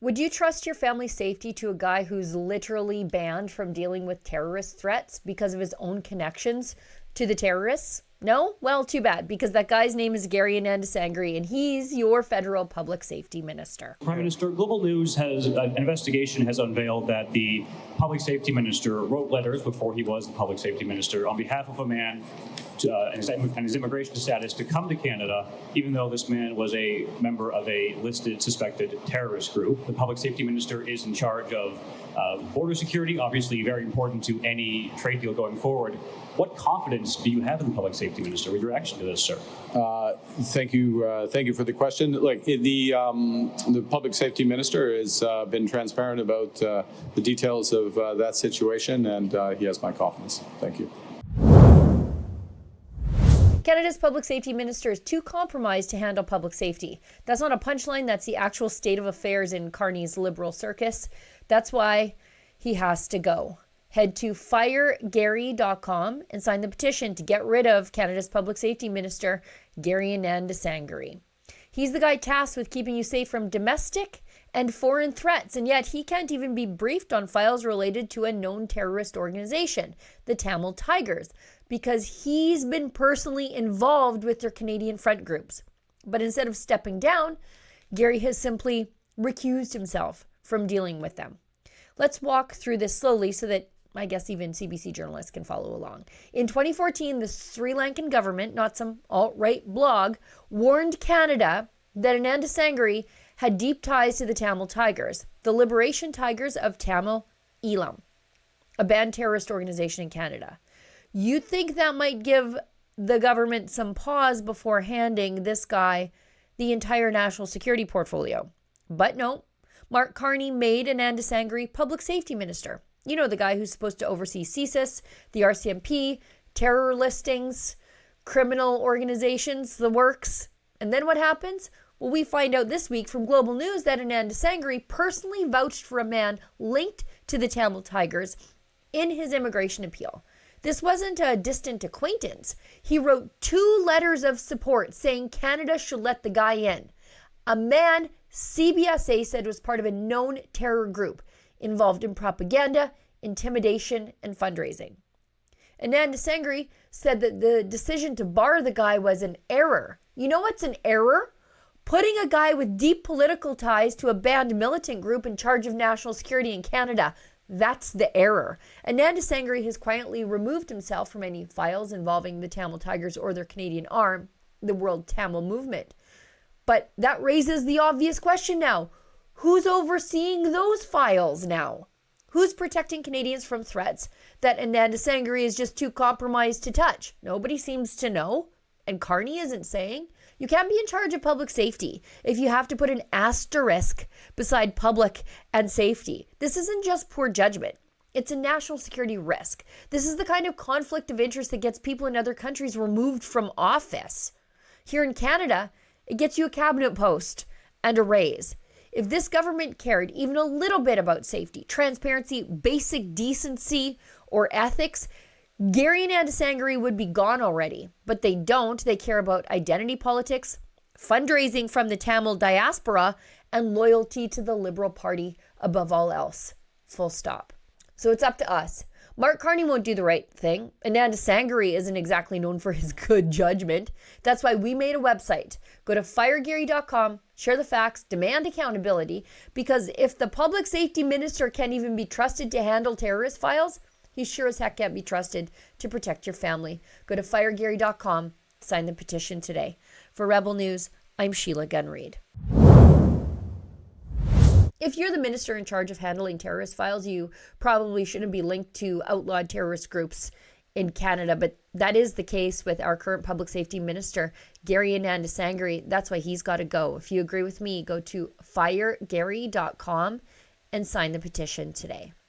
Would you trust your family's safety to a guy who's literally banned from dealing with terrorist threats because of his own connections to the terrorists? No? Well, too bad, because that guy's name is Gary Anandasangaree, and he's your federal public safety minister. Prime Minister, Global News has an investigation has unveiled that the public safety minister wrote letters before he was the public safety minister on behalf of a man and his immigration status to come to Canada, even though this man was a member of a listed suspected terrorist group. The public safety minister is in charge of border security, obviously very important to any trade deal going forward. What confidence do you have in the public safety minister with your reaction to this, sir? Thank you for the question. Look, the public safety minister has been transparent about the details of that situation, and he has my confidence. Thank you. Canada's public safety minister is too compromised to handle public safety. That's not a punchline. That's the actual state of affairs in Carney's Liberal circus. That's why he has to go. Head to firegary.com and sign the petition to get rid of Canada's public safety minister, Gary Anandasangaree. He's the guy tasked with keeping you safe from domestic and foreign threats, and yet he can't even be briefed on files related to a known terrorist organization, the Tamil Tigers, because he's been personally involved with their Canadian front groups. But instead of stepping down, Gary has simply recused himself from dealing with them. Let's walk through this slowly so that I guess even CBC journalists can follow along. In 2014, the Sri Lankan government, not some alt-right blog, warned Canada that Anandasangaree had deep ties to the Tamil Tigers, the Liberation Tigers of Tamil Eelam, a banned terrorist organization in Canada. You'd think that might give the government some pause before handing this guy the entire national security portfolio. But no, Mark Carney made Anandasangaree public safety minister. You know, the guy who's supposed to oversee CSIS, the RCMP, terror listings, criminal organizations, the works. And then what happens? Well, we find out this week from Global News that Anandasangaree personally vouched for a man linked to the Tamil Tigers in his immigration appeal. This wasn't a distant acquaintance. He wrote 2 letters of support saying Canada should let the guy in. A man CBSA said was part of a known terror group involved in propaganda, intimidation, and fundraising. Anandasangaree said that the decision to bar the guy was an error. You know what's an error? Putting a guy with deep political ties to a banned militant group in charge of national security in Canada. That's the error. Anandasangaree has quietly removed himself from any files involving the Tamil Tigers or their Canadian arm, the World Tamil Movement. But that raises the obvious question now. Who's overseeing those files now? Who's protecting Canadians from threats that Anandasangaree is just too compromised to touch? Nobody seems to know. And Carney isn't saying. You can't be in charge of public safety if you have to put an asterisk beside public and safety. This isn't just poor judgment. It's a national security risk. This is the kind of conflict of interest that gets people in other countries removed from office. Here in Canada, it gets you a cabinet post and a raise. If this government cared even a little bit about safety, transparency, basic decency, or ethics, Gary Anandasangaree would be gone already. But they don't. They care about identity politics, fundraising from the Tamil diaspora, and loyalty to the Liberal Party above all else. Full stop. So it's up to us. Mark Carney won't do the right thing. Anandasangaree isn't exactly known for his good judgment. That's why we made a website. Go to firegary.com, share the facts, demand accountability, because if the public safety minister can't even be trusted to handle terrorist files, he sure as heck can't be trusted to protect your family. Go to firegary.com, sign the petition today. For Rebel News, I'm Sheila Gunn-Reid. If you're the minister in charge of handling terrorist files, you probably shouldn't be linked to outlawed terrorist groups in Canada, but that is the case with our current public safety minister, Gary Anandasangaree. That's why he's got to go. If you agree with me, go to firegary.com and sign the petition today.